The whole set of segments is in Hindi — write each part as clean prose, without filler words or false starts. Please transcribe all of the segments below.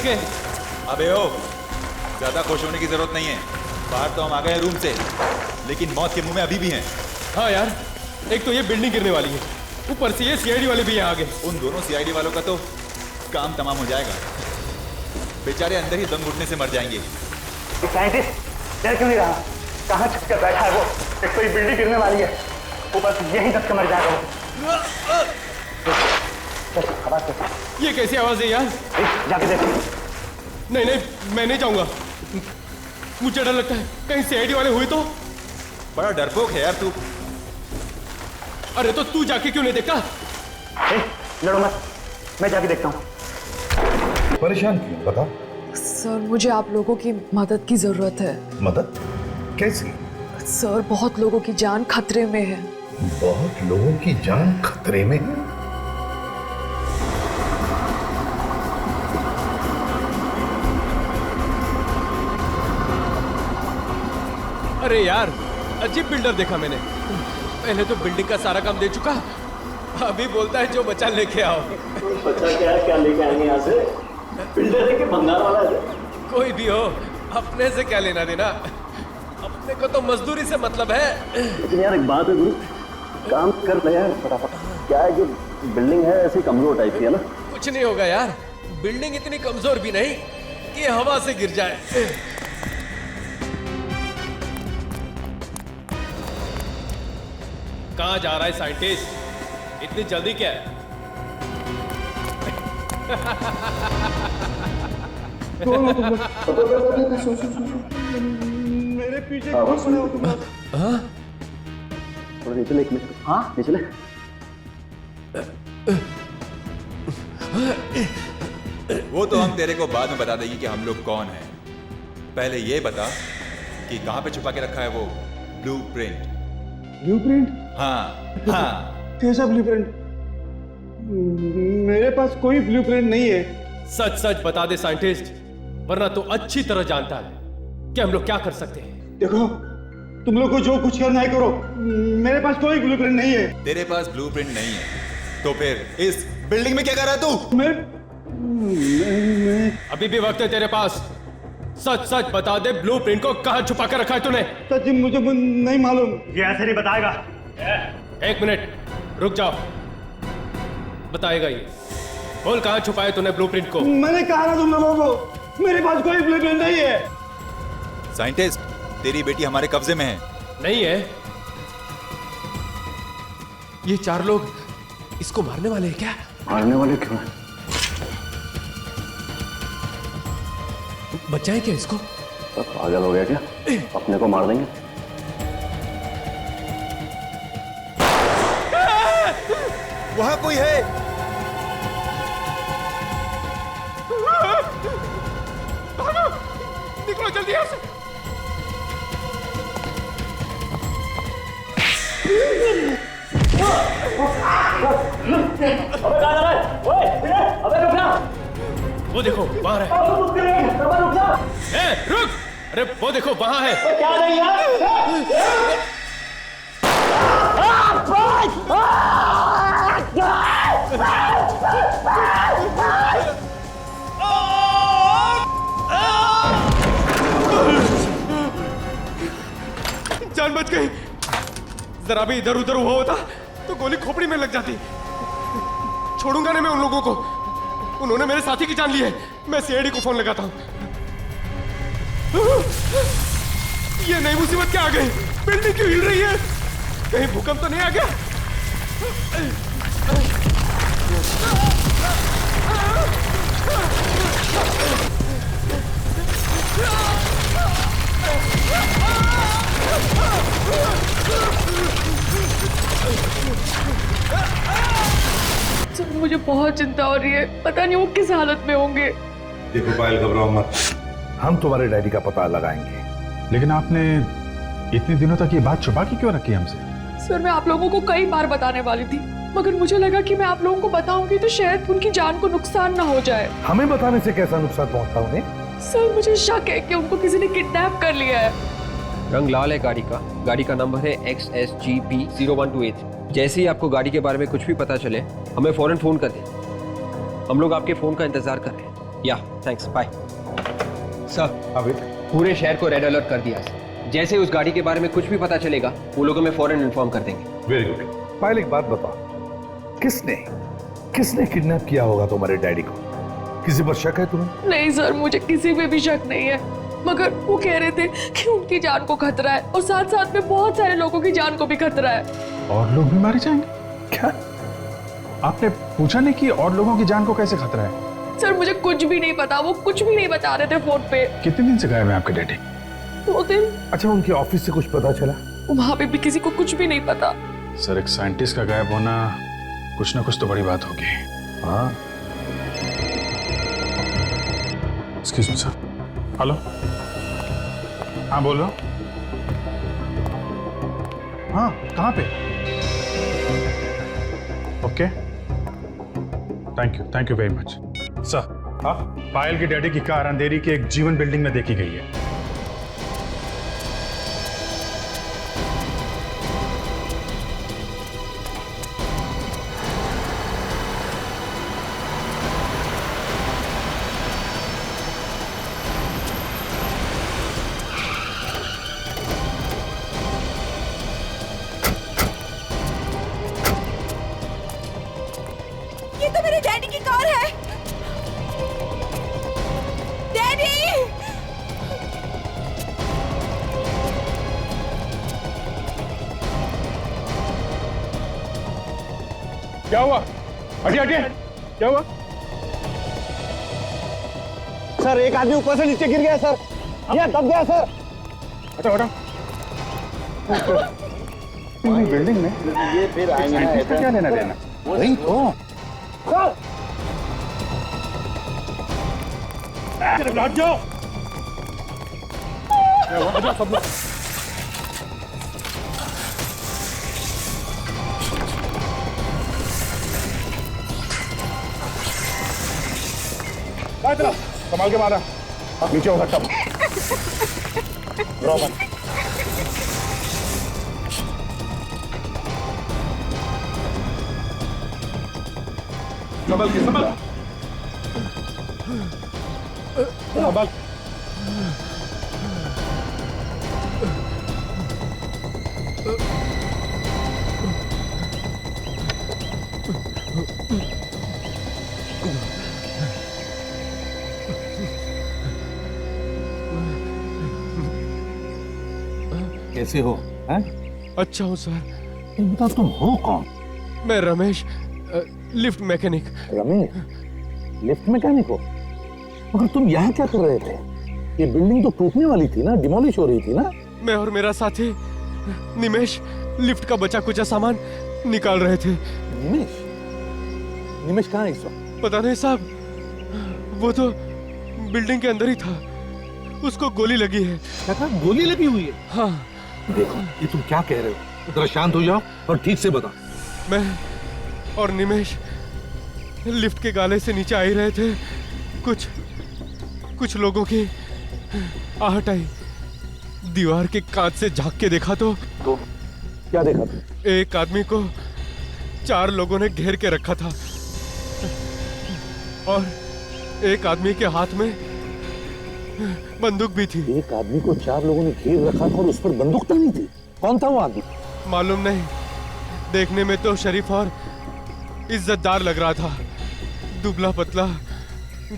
गए। अबे ओ, ज्यादा खुश होने की जरूरत नहीं है। बाहर तो हम आ गए रूम से, लेकिन मौत के मुंह में अभी भी हैं। हाँ यार, एक तो ये बिल्डिंग गिरने वाली है, ऊपर से ये सीआईडी वाले भी यहाँ आ गए। उन दोनों सीआईडी वालों का तो काम तमाम हो जाएगा। बेचारे अंदर ही दम घुटने से मर जाएंगे। साइंटिस्ट डर क्यों नहीं रहा? कहाँ छुप कर बैठा है वो? एक तो ये बिल्डिंग गिरने वाली है, ऊपर से यहीं दब के मर जाएगा वो। ये कैसी आवाज है यार? जाके देख। नहीं नहीं, मैं नहीं जाऊंगा। मुझे डर लगता है कहीं सीआईडी वाले हुए तो। बड़ा डरपोक है यार तू। अरे तो तू जाके क्यों नहीं देखा? लड़ो मत, मैं जाके देखता हूँ। परेशान क्यों बता? सर मुझे आप लोगों की मदद की जरूरत है। मदद? कैसी? सर बहुत लोगों की जान खतरे में है। बहुत लोगों की जान खतरे में है? अरे यार, अजीब बिल्डर देखा मैंने। पहले तो बिल्डिंग का सारा काम दे चुका, अभी बोलता है जो बचा लेके आओ। बच्चा क्या लेके आएंगे यहाँ से? बिल्डर है कि भंगार वाला है? कोई भी हो, अपने से क्या लेना देना? अपने को तो मजदूरी से मतलब है। लेकिन यार एक बात है गुरु, काम कर ले यार फटाफट। क्या है जो बिल्डिंग है ऐसी कमजोर टाइप की है ना? कुछ नहीं होगा यार, बिल्डिंग इतनी कमजोर भी नहीं कि हवा से गिर जाए। कहाँ जा रहा है साइंटिस्ट? इतनी जल्दी क्या है? मेरे पीछे कौन पड़ा हो तुम? हाँ? थोड़ा नीचे ले, एक मिनट। हाँ नीचे ले। वो तो हम तेरे को बाद में बता देंगे कि हम लोग कौन हैं। पहले ये बता कि कहाँ पे छुपा के रखा है वो ब्लूप्रिंट। ब्लूप्रिंट? हाँ हाँ। कैसा ब्लूप्रिंट? मेरे पास कोई ब्लूप्रिंट नहीं है। सच सच बता दे साइंटिस्ट, वरना तो अच्छी तरह जानता है कि हम लोग क्या कर सकते हैं। देखो, तुम लोग को जो कुछ करना है करो, मेरे पास कोई ब्लूप्रिंट नहीं है। तेरे पास ब्लूप्रिंट नहीं है तो फिर इस बिल्डिंग में क्या कर रहा है तू? मैं अभी भी वक्त है तेरे पास। सच सच बता दे, ब्लूप्रिंट को कहाँ छुपा कर रखा है तूने? सच मुझे नहीं मालूम। ये ऐसे नहीं बताएगा। एक मिनट रुक जाओ, बताएगा ये। बोल, कहाँ छुपाया तूने ब्लूप्रिंट को? मैंने कहा ना तुम लोगों को, मेरे पास कोई ब्लूप्रिंट नहीं है। साइंटिस्ट, तेरी बेटी हमारे कब्जे में है। नहीं है? ये चार लोग इसको मारने वाले हैं क्या? मारने वाले क्यों हैं? बचाए क्या इसको? पागल हो गया क्या? अपने को मार देंगे। वहां कोई है। भागो, निकलो जल्दी यहाँ से। अबे कहाँ जा रहा है? ओए, अबे रुक जा। वो देखो वहां है। रुक जा। रुक! अरे वो देखो वहां है। क्या नहीं यार? जान बच गई। जरा भी इधर उधर हुआ होता तो गोली खोपड़ी में लग जाती। छोड़ूंगा नहीं मैं उन लोगों को। उन्होंने मेरे साथी की जान ली है। मैं सीआईडी को फोन लगाता हूं। ये नई मुसीबत क्या आ गई? बिल्डिंग क्यों हिल रही है? कहीं भूकंप तो नहीं आ गया? सर मुझे बहुत चिंता हो रही है, पता नहीं वो किस हालत में होंगे। देखो पायल, घबराओ मत, हम तुम्हारे डैडी का पता लगाएंगे। लेकिन आपने इतने दिनों तक ये बात छुपा के क्यों रखी हमसे? सर मैं आप लोगों को कई बार बताने वाली थी, मगर मुझे लगा कि मैं आप लोगों को बताऊंगी तो शायद उनकी जान को नुकसान ना हो जाए। हमें बताने से कैसा नुकसान पहुंचता उन्हें? सर मुझे शक है कि उनको किसी ने किडनैप कर लिया है। रंग लाल है गाड़ी का नंबर है XSGP0128। जैसे ही आपको गाड़ी के बारे में कुछ भी पता चले हमें फौरन फोन कर दें। हम लोग आपके फोन का इंतजार कर रहे हैं। या थैंक्स, बाय। सर, अभी पूरे शहर को रेड अलर्ट कर दिया है। जैसे उस गाड़ी के बारे में कुछ भी पता चलेगा, वो लोगों में फौरन इन्फॉर्म कर देंगे। Very good. पायल, एक बात बताओ, किसने किडनैप किया होगा तुम्हारे डैडी को? किसी पर शक है तुम्हें? नहीं सर, मुझे किसी पे भी शक नहीं है, मगर वो कह रहे थे कि उनकी जान को खतरा है और साथ साथ में बहुत सारे लोगों की जान को भी खतरा है। और लोग भी मारे जाएंगे? क्या आपने पूछा नहीं कि और लोगों की जान को कैसे खतरा है? सर मुझे कुछ भी नहीं पता, वो कुछ भी नहीं बता रहे थे फोन पे। कितने दिन से गायब है आपके डैडी? 2 दिन। अच्छा, उनके ऑफिस से कुछ पता चला? वहां पे भी किसी को कुछ भी नहीं पता। सर, एक साइंटिस्ट का गायब होना कुछ ना कुछ तो बड़ी बात होगी। हाँ, एक्सक्यूज मी सर। हेलो, हाँ बोल रहा हूँ। हाँ, कहाँ पे? Okay, thank you very much sir. हाँ, पायल की डैडी की कार अंधेरी की एक जीवन बिल्डिंग में देखी गई है। ये तो मेरे डैडी की कार है। डैडी! क्या हुआ? हटिए हटिए, क्या हुआ? सर, एक आदमी ऊपर से नीचे गिर गया सर, ये दब गया सर। हटाओ हटाओ। बिल्डिंग में ये फिर आएंगे ना, इसका क्या लेना देना? वही तो सर। जाओ। संभाल के मारा, नीचे हो सकता। संभाल के, संभाल। कैसे हो? हैं? अच्छा हूँ सर। बता, तुम हो कौन? मैं Ramesh, lift mechanic. Ramesh, lift mechanic हो? मगर तुम यहाँ क्या कर रहे थे? ये बिल्डिंग तो टूटने वाली थी ना, डिमोलिश हो रही थी ना? मैं और मेरा साथी निमेश लिफ्ट का बचा कुचा सामान निकाल रहे थे। निमेश? निमेश कहाँ है इस वक्त? पता नहीं साहब, वो तो बिल्डिंग के अंदर ही था। उसको गोली लगी है। क्या कहा? गोली लगी हुई है? हाँ। देखो, ये तुम क्या कह रहे हो? जरा शांत हो जाओ और ठीक से बताओ। मैं और निमेश लिफ्ट के गाले से नीचे आ ही रहे थे। कुछ लोगों की आहट आई। दीवार के कांच से झांक के देखा तो क्या देखा तुम? एक आदमी को 4 लोगों ने घेर के रखा था और एक आदमी के हाथ में बंदूक भी थी। एक आदमी को 4 लोगों ने घेर रखा था और उस पर बंदूक तानी थी। कौन था वो आदमी? मालूम नहीं, देखने में तो शरीफ और इज्जतदार लग रहा था। दुबला पतला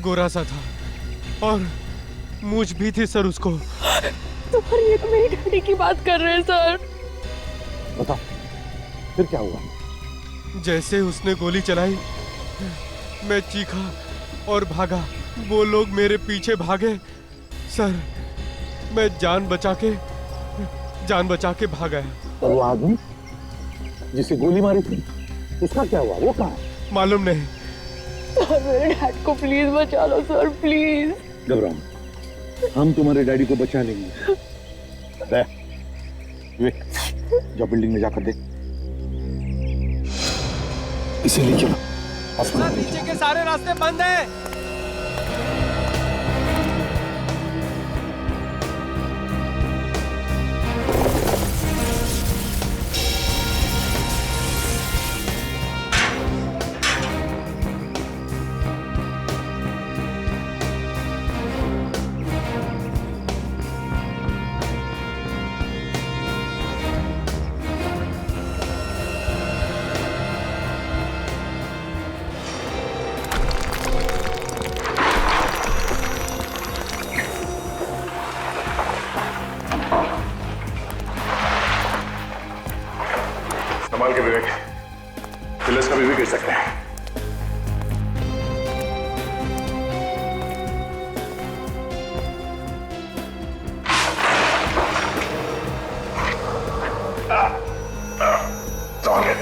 गोरा सा था और मूंछ भी थी सर उसको। तुम्हारी ये तो मेरी डैडी की बात कर रहे हैं सर। बताओ, फिर क्या हुआ? जैसे उसने गोली चलाई, मैं चीखा और भागा। वो लोग मेरे पीछे भागे सर। मैं जान बचा के भाग गया। और वो आदमी जिसे गोली मारी थी, उसका क्या हुआ? वो कहाँ है? मालूम नहीं। सर मेरे डैड को प्लीज बचा लो सर, प्लीज। घबराओ मत, हम तुम्हारे डैडी को बचा लेंगे। जाओ बिल्डिंग में जाकर देख। इसे ले चलो अस्पताल। नीचे के सारे रास्ते बंद हैं। संभाल के विवेक, पिलर्स कभी भी गिर सकते हैं। संभाल के।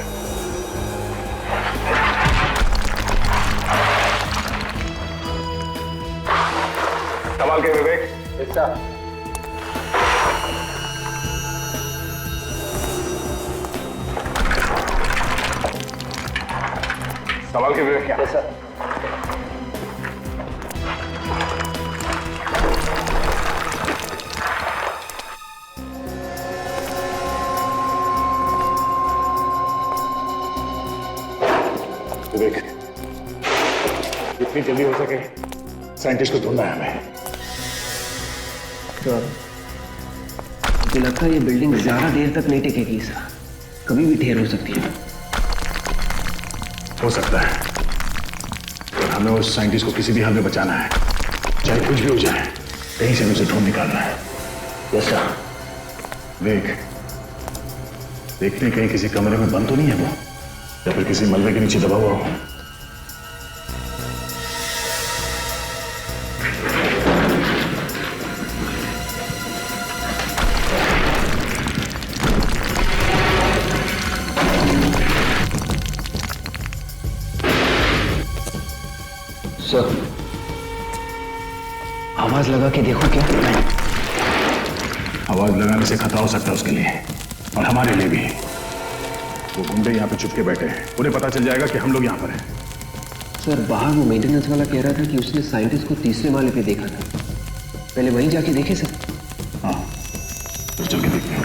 संभाल के विवेक। संभाल के विवेक। क्या सर? विवेक, जितनी जल्दी हो सके साइंटिस्ट को ढूंढना है हमें। तो मुझे लगता है ये बिल्डिंग ज्यादा देर तक नहीं टिकेगी सर, कभी भी ढेर हो सकती है। हो सकता है, पर हमें उस साइंटिस्ट को किसी भी हाल में बचाना है, चाहे कुछ भी हो जाए, कहीं से हमें उसे ढूंढ निकालना है। Yes sir. देख, देखते कहीं किसी कमरे में बंद तो नहीं है वो, या फिर किसी मलबे के नीचे दबा हुआ हो। सर, आवाज लगा के देखो क्या? आवाज लगाने से खतरा हो सकता है उसके लिए और हमारे लिए भी। वो गुंडे यहाँ पे चुपके बैठे हैं, उन्हें पता चल जाएगा कि हम लोग यहाँ पर हैं। सर, बाहर वो मेंटेनेंस वाला कह रहा था कि उसने साइंटिस्ट को तीसरे माले पे देखा था। पहले वहीं जाके देखे सर। हाँ, तो चल के देखते हैं।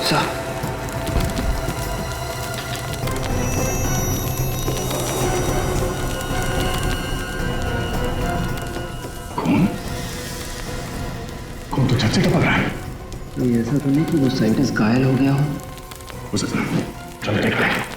सर, खून तो झट से टपक रहा है। ये ऐसा तो नहीं कि वो साइंटिस्ट घायल हो गया हो सकता है। चलो देखते हैं।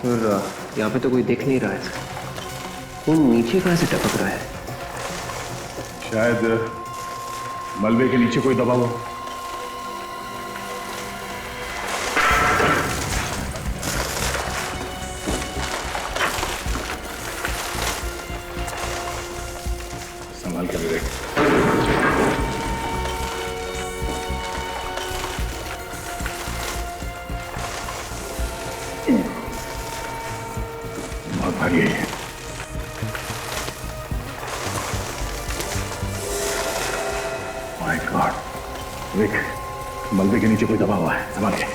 सर, यहाँ पे तो कोई दिख नहीं रहा है सर। खून नीचे कहाँ से टपक रहा है? शायद मलबे के नीचे कोई दबा हुआ। संभाल के विवेक। बहुत भारी है। माय गॉड, विवेक, मलबे के नीचे कोई दबा हुआ है। संभाल के।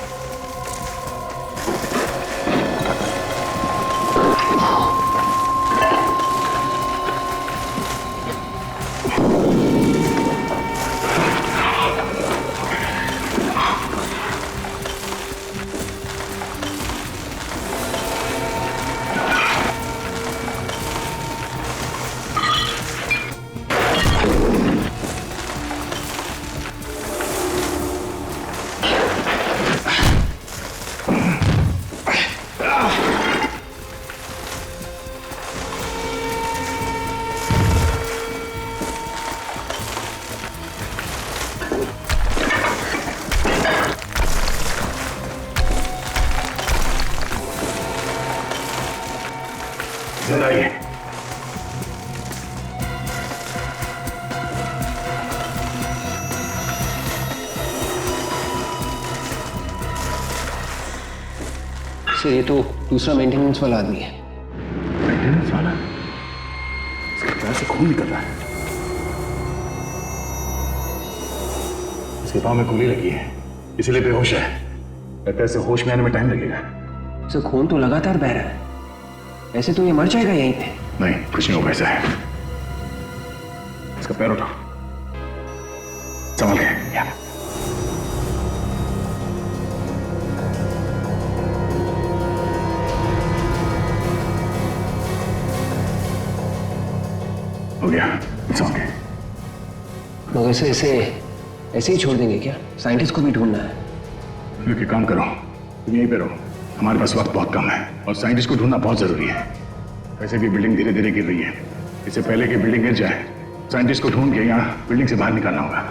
जिंदा ही है। सर, ये तो दूसरा मेंटेनेंस वाला आदमी है। मेंटेनेंस वाला? इसके पैर से खून निकल रहा है। इसके पाँव में गोली लगी है, इसीलिए बेहोश है। लगता है इसे होश में आने में टाइम लगेगा। सर, खून तो लगातार बह रहा है, ऐसे तो ये मर जाएगा यहीं पे। नहीं, कुछ नहीं होगा ऐसा है। इसका पैर उठाओ, संभल के। हो गया, इट्स ओके। मगर से ऐसे ऐसे ही छोड़ देंगे क्या? साइंटिस्ट को भी ढूंढना है। लोग एक काम करो, तुम यहीं पे रहो, हमारे पास वक्त बहुत कम है और साइंटिस्ट को ढूंढना बहुत जरूरी है। वैसे भी बिल्डिंग धीरे धीरे गिर रही है, इससे पहले कि बिल्डिंग गिर जाए साइंटिस्ट को ढूंढ के यहाँ बिल्डिंग से बाहर निकालना होगा।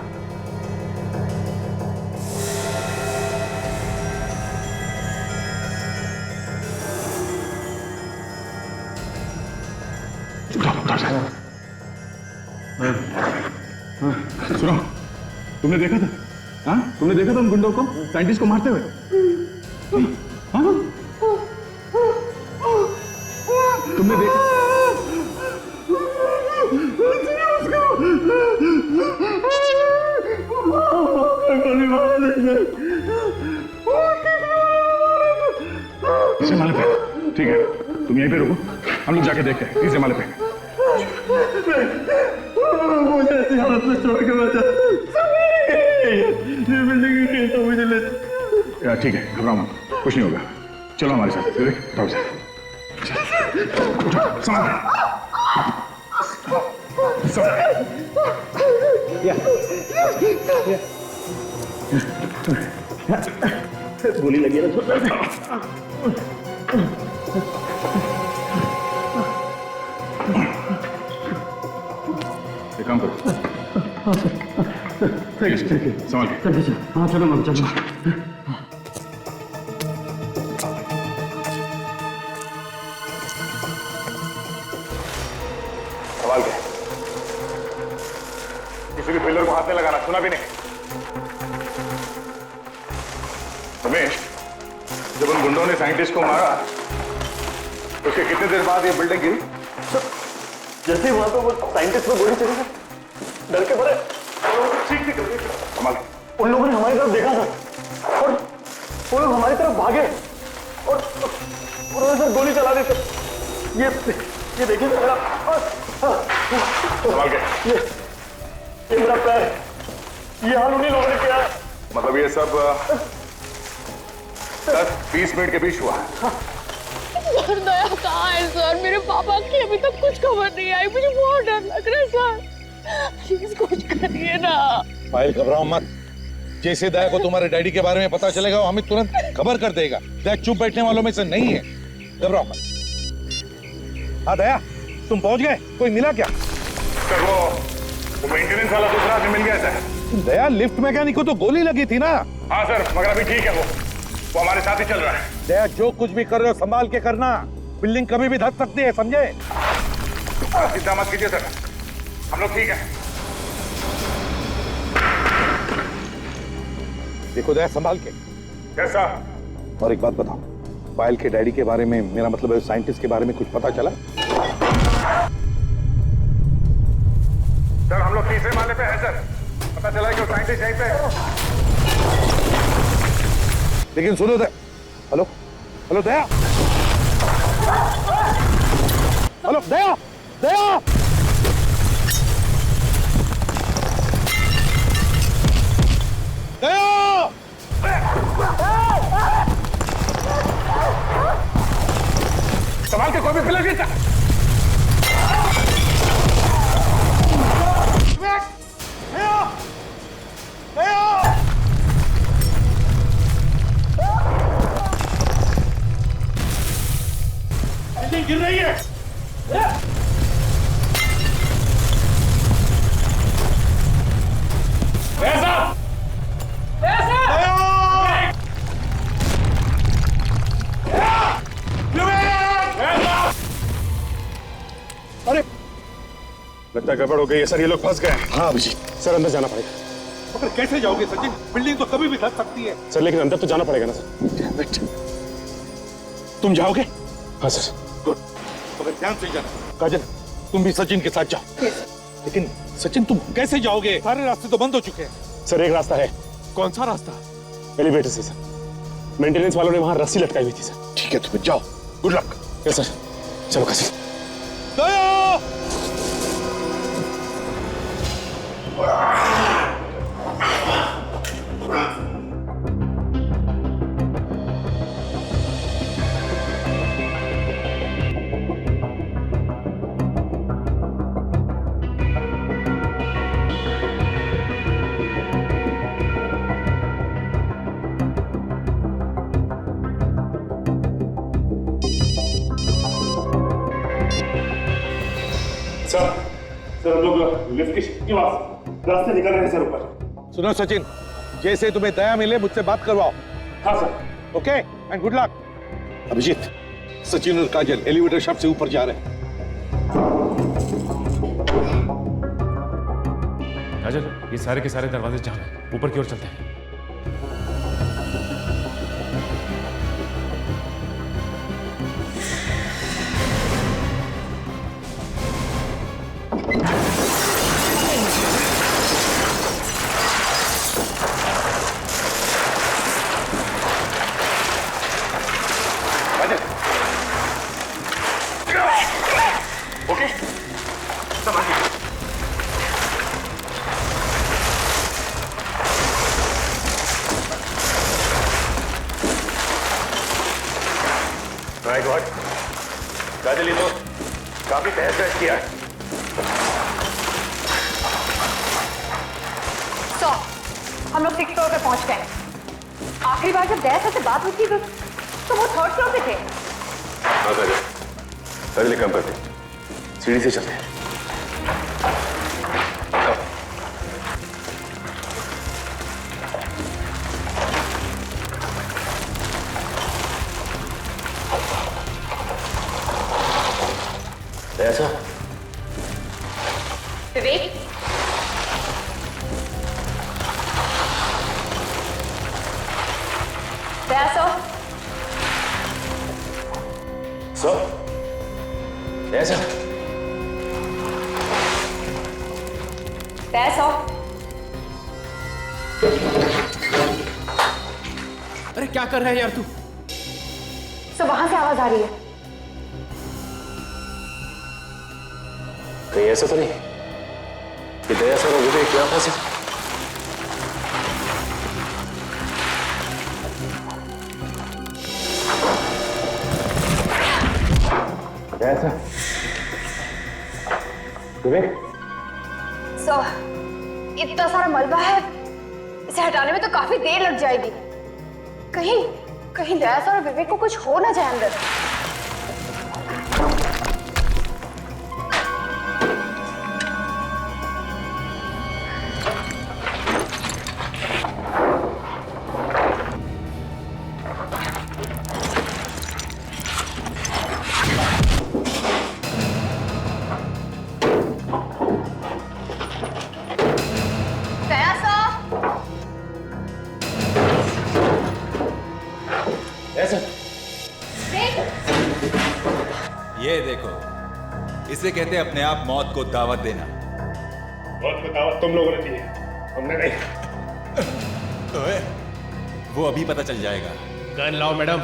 सुनो, तुमने देखा था? हाँ, तुमने देखा था उन गुंडों को साइंटिस्ट को मारते हुए? हाँ? तुमने देखा? तीसरे माले पे, ठीक है, तुम यहीं पे रुको, हम लोग जाके देखते हैं तीसरे माले पे। मुझे ऐसी हालत में छोड़ के बचा, ये बिल्डिंग तो मुझे ले। ठीक है, घबराओ मत, कुछ नहीं होगा, चलो हमारे साथ। उठाओ इसे, उठाओ, संभाल के। गोली लगी है ना, एक काम करो, ठीक है, संभाल के। हाँ चलो मत, चलो। संभाल के, किसी भी पिलर को हाथ नहीं लगाना, सुना भी नहीं? रमेश, जब उन गुंडों ने साइंटिस्ट को मारा तो उसके कितने देर बाद ये बिल्डिंग गिरी? जैसे ही वहां पे वो साइंटिस्ट को गोली चली, डर के पड़े, ठीक संभाल। उन लोगों ने हमारी तरफ देखा सर, और वो लोग हमारी तरफ भागे और उन्होंने सर गोली चला दी सर। ये देखिए मेरा, संभाल के। ये मेरा पैर, ये हाल उन्हीं लोगों ने किया है। मतलब ये सब 10-20 मिनट के बीच हुआ है। सर दया कहाँ है सर? मेरे पापा की अभी तक कुछ खबर नहीं आई, मुझे बहुत डर लग रहा है सर, प्लीज कुछ करिए ना। पायल घबराओ मत, जैसे दया को तुम्हारे डैडी के बारे में पता चलेगा वो हमें तुरंत खबर कर देगा। दया चुप बैठने वालों में से नहीं है, घबराओ मत। हाँ दया, तुम पहुंच गए? कोई मिला क्या? सर वो मेंटेनेंस वाला दूसरा आदमी मिल गया सर। दया लिफ्ट मैकेनिक को तो गोली लगी थी ना? हाँ सर, मगर अभी ठीक है, वो हमारे साथ ही चल रहा है। दया जो कुछ भी कर रहे हो संभाल के करना, बिल्डिंग कभी भी धस सकती है, समझे? चिंता मत कीजिए सर, हम लोग ठीक है। देखो दया संभाल के। कैसा? और एक बात बताओ, पायल के डैडी के बारे में, मेरा मतलब है साइंटिस्ट के बारे में कुछ पता चला? सर हम लोग तीसरे माले पे हैं सर, पता चला कि वो साइंटिस्ट यहीं पे है। लेकिन सुनो दया, हेलो हेलो दया, हेलो दया, दया, दया, संभाल के, कोई भी फिलर गिरता। गिर रही है। ऐसा अरे लगता है गड़बड़ हो गई है सर, ये लोग फंस गए। हाँ अभिजीत, सर अंदर जाना पड़ेगा। मगर कैसे जाओगे सचिन? बिल्डिंग तो कभी भी धस सकती है। सर लेकिन अंदर तो जाना पड़ेगा ना सर। तुम जाओगे? हाँ सर। मगर ध्यान से जाना। काजल, तुम भी सचिन के साथ जाओ। लेकिन सचिन तुम कैसे जाओगे? सारे रास्ते तो बंद हो चुके हैं। सर एक रास्ता है। कौन सा रास्ता? एलिवेटर से सर, मेंटेनेंस वालों ने वहां रस्सी लटकाई हुई थी सर। ठीक है तुम्हें जाओ, गुड लक। यस सर, चलो काशी। दया! सर सर हम लोग लिफ्ट के रास्ते निकल रहे हैं सर ऊपर। सुनो सचिन, जैसे तुम्हें दया मिले मुझसे बात करवाओ। हाँ sir. Okay and good luck. Abhijit, Sachin और काजल एलिवेटर शाफ्ट से ऊपर जा रहे हैं। काजल, ये सारे के सारे दरवाजे जाम हैं, ऊपर की ओर चलते हैं। माय गॉड, काजल ये तो काफी तहस नहस किया है। तो हम लोग 6th फ्लोर पे पहुंच गए। आखिरी बार जब दया से बात हुई थी तो वो 3rd फ्लोर पे थे। हाँ काजल, काजल एक काम करते हैं, सीढ़ी से चलते हैं। ऐसा विवेक, दया सर ऐसा अरे क्या कर रहा है यार तू? तो वहां से आवाज आ रही है। कहीं ऐसा तो नहीं कि दया सर और विवेक यहाँ फंसे? ऐसा विवेक, इतना सारा मलबा है, इसे हटाने में तो काफी देर लग जाएगी। कहीं कहीं दया सर और विवेक को कुछ हो ना जाए अंदर। ये देखो, इसे कहते हैं अपने आप मौत को दावत देना। मौत को दावत तुम लोगों ने दी है, हमने नहीं। ओए, वो अभी पता चल जाएगा। गन लाओ मैडम,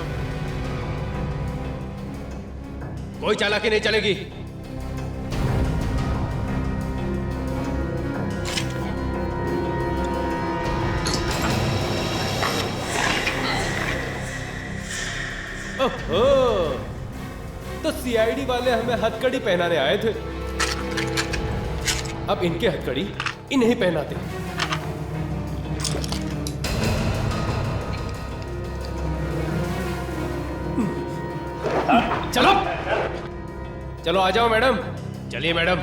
कोई चालाकी नहीं चलेगी। ओहो, तो सीआईडी वाले हमें हथकड़ी पहनाने आए थे, अब इनके हथकड़ी इन्हें पहनाते। चलो चलो, आ जाओ मैडम। चलिए मैडम।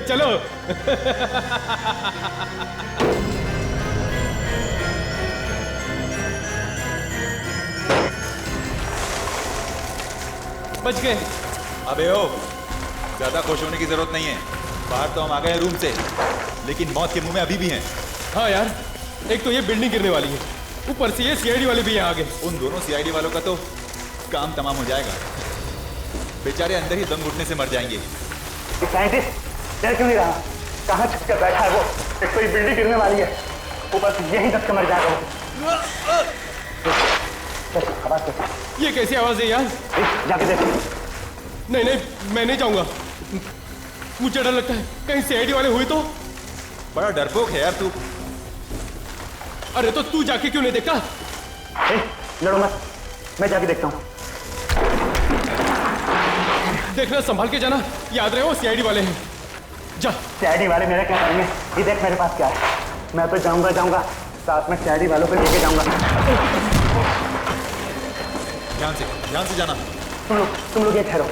चलो। बच गए। अबे ओ, ज्यादा खुश होने की जरूरत नहीं है। बाहर तो हम आ गए रूम से, लेकिन मौत के मुंह में अभी भी हैं। हाँ यार, एक तो ये बिल्डिंग गिरने वाली है, ऊपर से ये सीआईडी वाले भी यहाँ आ गए। उन दोनों सीआईडी वालों का तो काम तमाम हो जाएगा। बेचारे अंदर ही दम घुटने से मर जाएंगे। साइंटिस्ट डर क्यों नहीं रहा? कहाँ छुप कर बैठा है वो? एक तो ये बिल्डिंग गिरने वाली है, ऊपर से यही दब के मर जाएगा वो। ये कैसी आवाज है यार? जाके देख। नहीं नहीं, मैं नहीं जाऊंगा, मुझे डर लगता है कहीं सीआईडी वाले हुए तो। बड़ा डरपोक है यार तू। अरे तो तू जाके क्यों नहीं देखता? लड़ो मत, मैं जाके देखता हूँ। देखना, संभाल के जाना, याद रहे वो सीआईडी वाले हैं। जा। सीआईडी वाले मेरा क्या करेंगे? ये देख मेरे पास क्या है, मैं तो जाऊंगा साथ में सीआईडी वालों को लेके जाऊंगा। ध्यान से जाना। तुम लोग ये ठहरो।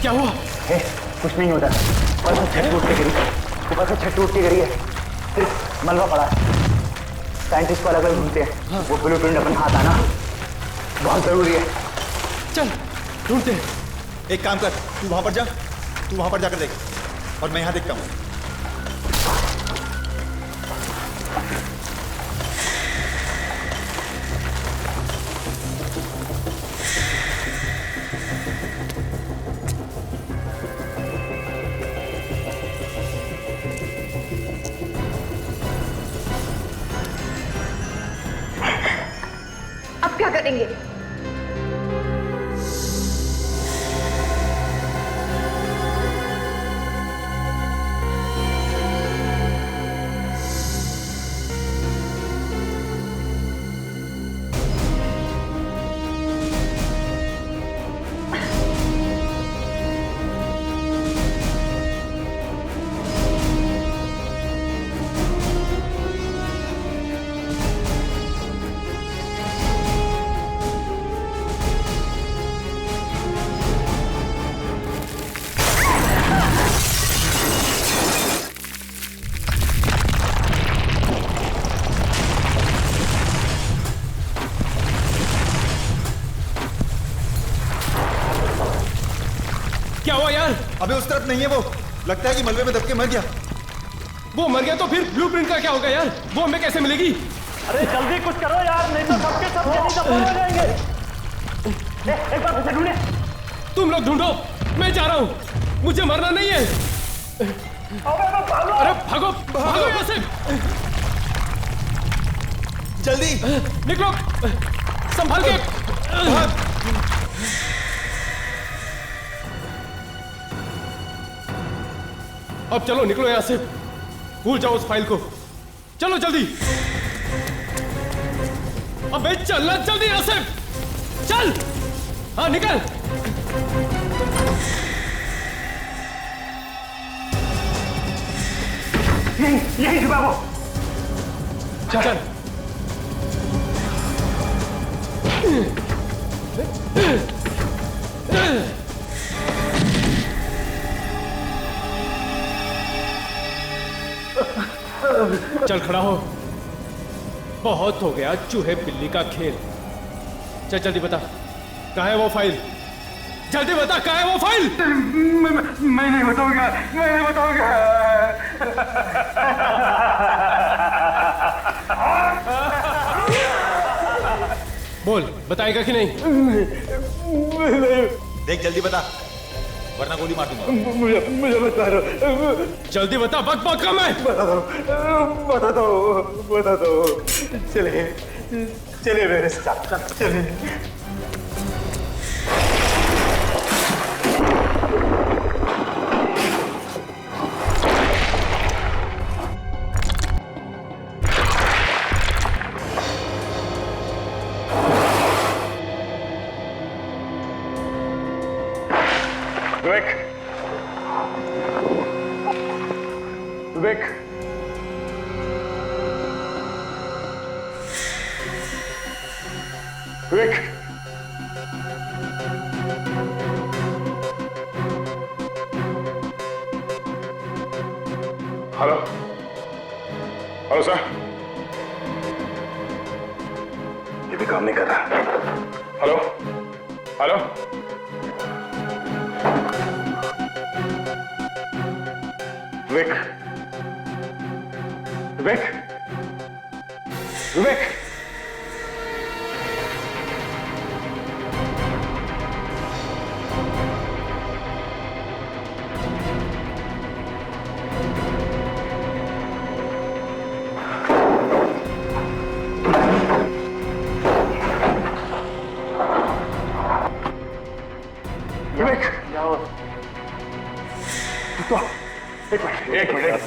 क्या हुआ? कुछ नहीं होता, ऊपर से छत टूट के गिरी है, सिर्फ मलबा पड़ा है। साइंटिस्ट को अलग अलग ढूंढते हैं। वो ब्लूप्रिंट अपने हाथ आना बहुत जरूरी है। चल ढूंढते हैं। एक काम कर, तू वहां पर जाकर देख और मैं यहां देखता हूं। अब क्या करेंगे? क्या हुआ यार? अबे उस तरफ नहीं है वो, लगता है कि मलबे में दब के मर गया। वो मर गया तो फिर ब्लूप्रिंट का क्या होगा यार? वो हमें कैसे मिलेगी? अरे जल्दी कुछ करो यार, नहीं तो सबके सब यहीं दफन हो जाएंगे। एक बार उसे ढूंढे। तुम लोग ढूंढो, मैं जा रहा हूँ, मुझे मरना नहीं है। अरे भागो भागो यहाँ से, जल्दी निकलो, संभाल के। अब चलो निकलो यहाँ से, भूल जाओ उस फाइल को। चलो जल्दी, अबे चलना जल्दी यहाँ से, चल। हाँ निकल। यही छुपा वो। चल चल। चल खड़ा हो, बहुत हो गया चूहे बिल्ली का खेल। चल जल्दी बता, कहाँ है वो फाइल? जल्दी बता, कहाँ है वो फाइल? मैं नहीं बताऊंगा, मैं नहीं बताऊंगा। बोल, बताएगा कि नहीं? देख जल्दी बता, वरना गोली मार दूंगा। मुझे बता दो। जल्दी बता, बक बक कम है। बता दो। चलिए मेरे साथ, चलिए। विवेक, विवेक, हेलो, हेलो सर, ये भी काम नहीं कर रहा। हेलो, हेलो, विवेक, विवेक, विवेक, विवेक, तो एक मिनट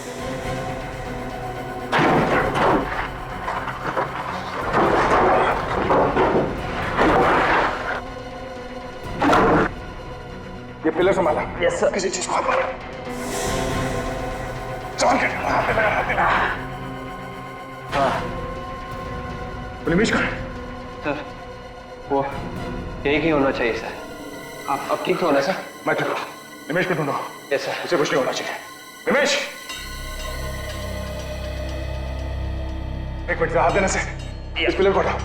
ये पिलर संभाला। Yes sir. किसी चीज को हाथ मारा, संभाल के निमेश कहाँ है? सर वो यही कहीं होना चाहिए सर। आप अब ठीक तो होना सर? मैं ठीक हूँ। निमेश को ढूंढो। Yes sir. उसे कुछ नहीं होना चाहिए। निमेश, एक मिनट से हाथ देने से इस पिलर को हटाओ।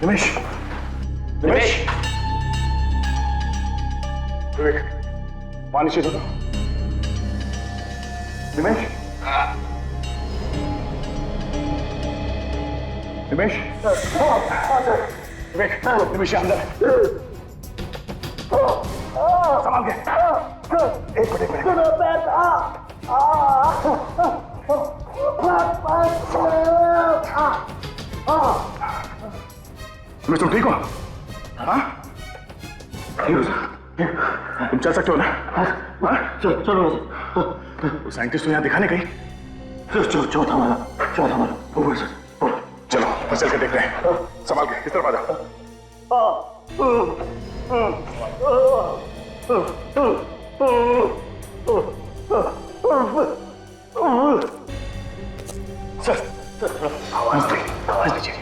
निमेश, निमेश, विवेक, पानी से दो। निमेश, निमेश, विवेक, निमेश अंदर है। संभाल के। एक मिनट। निमेश, तुम ठीक हो? हाँ? ठीक हो सर? तुम चल सकते हो ना? हाँ? चलो। साइंटिस्ट तो यहाँ दिखाने गई। चौथा वाला। ऊपर सर। चलो बस चल के देखते हैं। संभाल के इस तरफ आ जाओ। सर, आवाज दीजिए।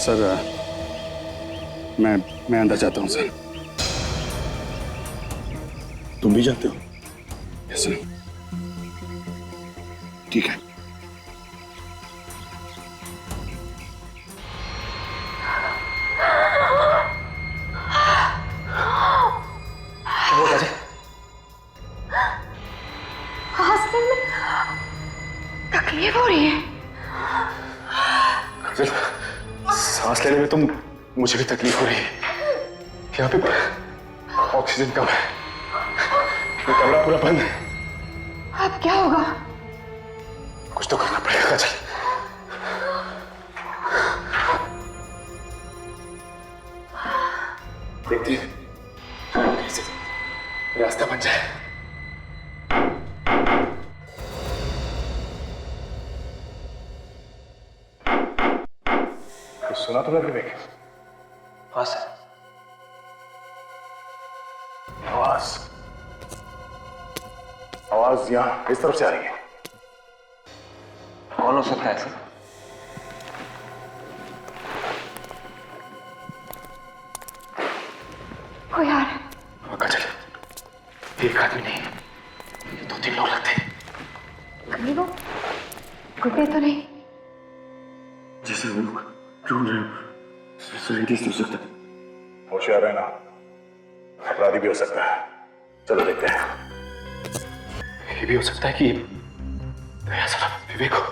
सर मैं अंदर जाता हूँ सर। तुम भी जाते हो? Yes sir. ठीक है। तकलीफ हो रही है। सांस लेने में तो मुझे भी तकलीफ हो रही है। यहाँ पे ऑक्सीजन कम है। ये कमरा पूरा बंद है। अब क्या होगा? कुछ तो करना पड़ेगा काजल। देखती है कैसे रास्ता बन जाए। सुना तुमने विवेक? हाँ सर। आवाज यहाँ इस तरफ से आ रही है। कौन हो सकता है सर? कोई आ रहा है। काजल, एक आदमी नहीं, 2-3 लोग लगते हैं। कहीं वो गुड्डे तो नहीं? जैसे हम लोग ढूंढ रहे हो, साइंटिस्ट हो सकता है। होशियार रहना, अपराधी भी हो सकता है। चलो देखते हैं। ये भी हो सकता है कि दया सारा विवेक हो।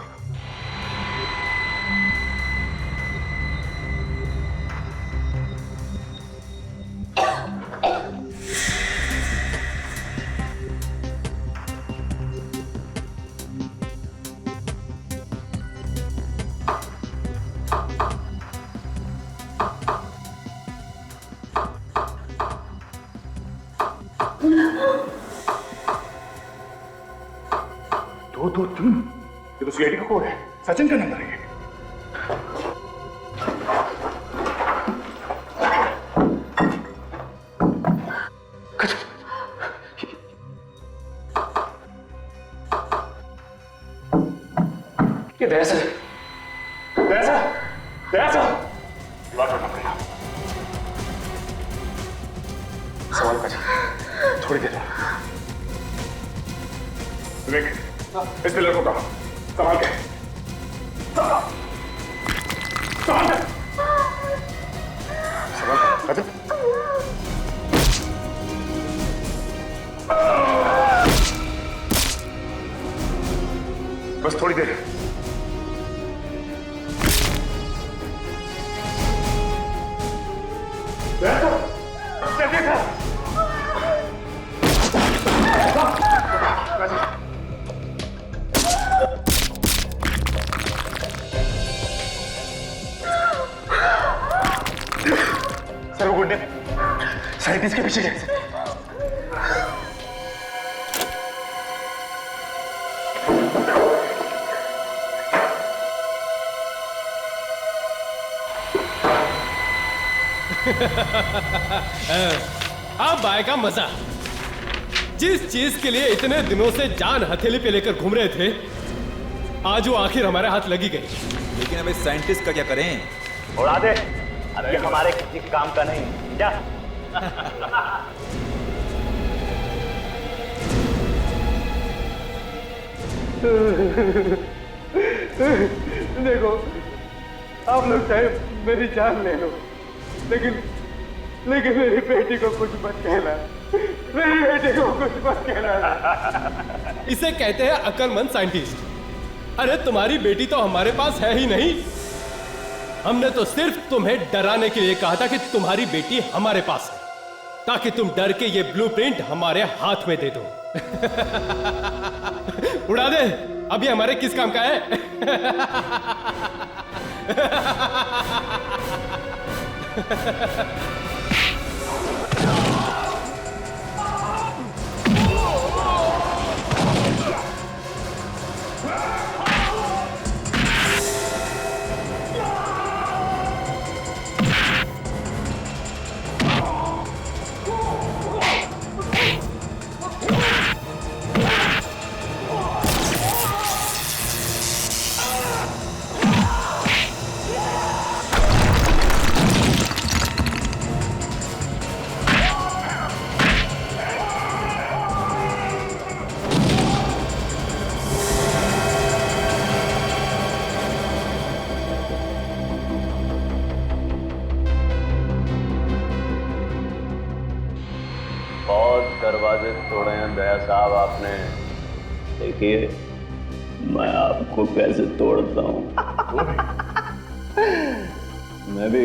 दो तीन, ये तो सीआईडी का कोड है। सचिन का नंबर है। ये दया सर, विवेक, इस पिलर को कहा संभाल के, संभाल के, संभाल के। बस थोड़ी देर। सर वो गुंडे साइंटिस्ट के पीछे गए। अब आएगा मजा। जिस चीज के लिए इतने दिनों से जान हथेली पे लेकर घूम रहे थे, आज वो आखिर हमारे हाथ लगी गई। लेकिन अब इस साइंटिस्ट का क्या करें? उड़ा दे, अब ये हमारे किसी काम का नहीं। जा। देखो, आप लोग चाहे मेरी जान ले लो, लेकिन मेरी बेटी को कुछ मत कहना। मेरी बेटी को कुछ मत कहना। इसे कहते हैं अक्लमंद साइंटिस्ट। अरे तुम्हारी बेटी तो हमारे पास है ही नहीं। हमने तो सिर्फ तुम्हें डराने के लिए कहा था कि तुम्हारी बेटी हमारे पास है, ताकि तुम डर के ये ब्लूप्रिंट हमारे हाथ में दे दो। उड़ा दे, अभी हमारे किस काम का है? दरवाजे तोड़े हैं दया साहब आपने। देखिए मैं आपको कैसे तोड़ता हूँ। मैं भी।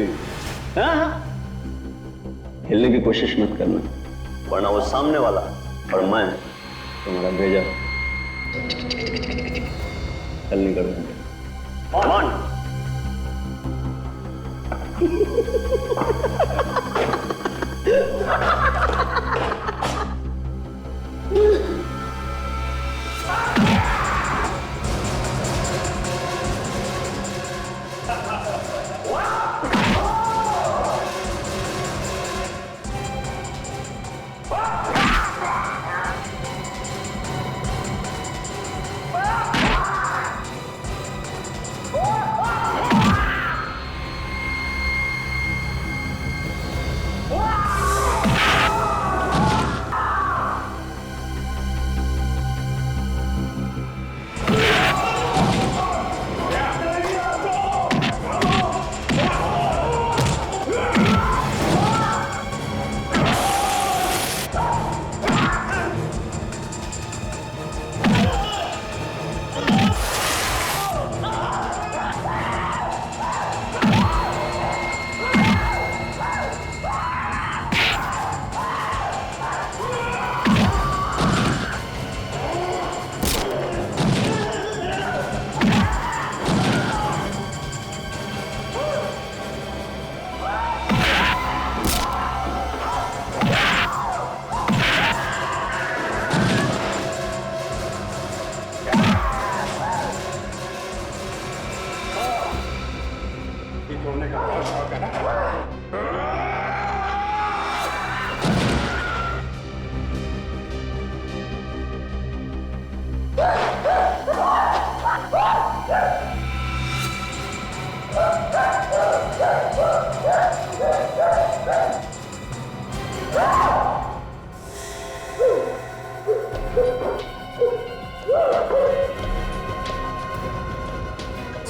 हिलने की कोशिश मत करना, वरना वो सामने वाला और मैं तुम्हारा भेजा हल नहीं करूंगा।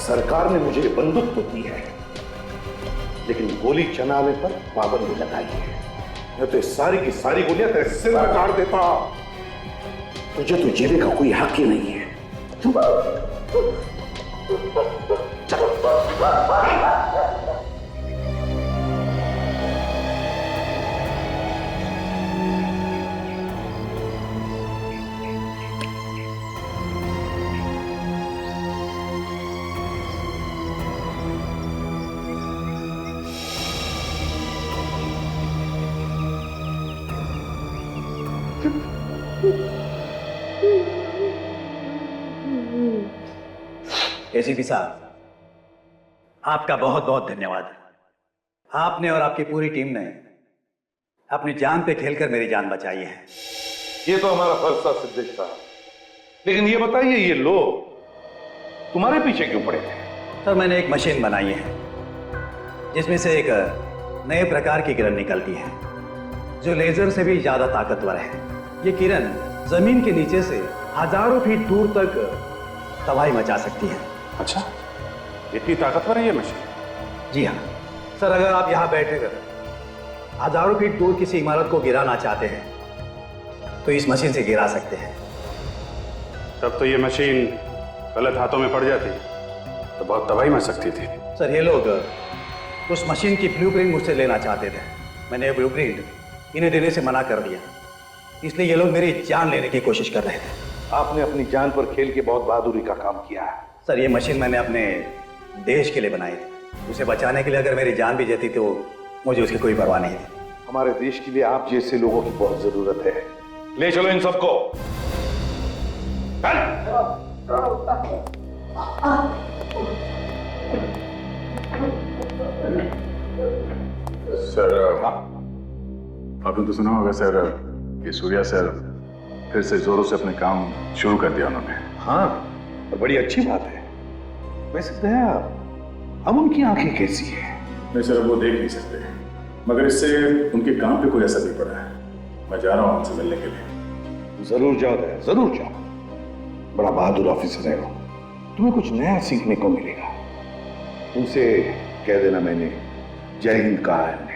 सरकार ने मुझे बंदूक तो दी है, लेकिन गोली चलाने पर पाबंदी लगाई है। मैं तो सारी की सारी गोलियां तेरे सिर में काट देता। तुझे तो जीने का कोई हक ही नहीं है। एसीपी साहब, आपका बहुत बहुत धन्यवाद। आपने और आपकी पूरी टीम ने अपनी जान पे खेलकर मेरी जान बचाई है। ये तो हमारा फर्ज था सिद्दीक साहब, लेकिन ये बताइए ये लोग तुम्हारे पीछे क्यों पड़े थे? सर, मैंने एक मशीन बनाई है जिसमें से एक नए प्रकार की किरण निकलती है जो लेजर से भी ज्यादा ताकतवर है। ये किरण जमीन के नीचे से हजारों फीट दूर तक तबाही मचा सकती है। अच्छा, इतनी ताकतवर है ये मशीन? जी हाँ सर, अगर आप यहाँ बैठकर हजारों फीट दूर किसी इमारत को गिराना चाहते हैं तो इस मशीन से गिरा सकते हैं। तब तो ये मशीन गलत हाथों में पड़ जाती तो बहुत तबाही मच सकती थी। सर, ये लोग उस मशीन की ब्लूप्रिंट मुझसे लेना चाहते थे। मैंने ब्लूप्रिंट इन्हें देने से मना कर दिया, इसलिए ये लोग मेरी जान लेने की कोशिश कर रहे थे। आपने अपनी जान पर खेल के बहुत बहादुरी का काम किया है। सर, ये मशीन मैंने अपने देश के लिए बनाई थी। उसे बचाने के लिए अगर मेरी जान भी जाती तो मुझे उसकी कोई परवाह नहीं थी। हमारे देश के लिए आप जैसे लोगों की बहुत जरूरत है। ले चलो इन सबको। सर, आपने तो सुना होगा सर कि सूर्या सर फिर से जोरों से अपने काम शुरू कर दिया उन्होंने। हाँ, और बड़ी अच्छी बात है। वैसे दया, अब उनकी आंखें कैसी है? नहीं सर, वो देख नहीं सकते, मगर इससे उनके काम पे कोई असर नहीं पड़ा है। मैं जा रहा हूँ उनसे मिलने के लिए। जरूर जाओ दया, जरूर जाओ। बड़ा बहादुर ऑफिसर है वो, तुम्हें कुछ नया सीखने को मिलेगा। उनसे कह देना मैंने जय हिंद कहा है।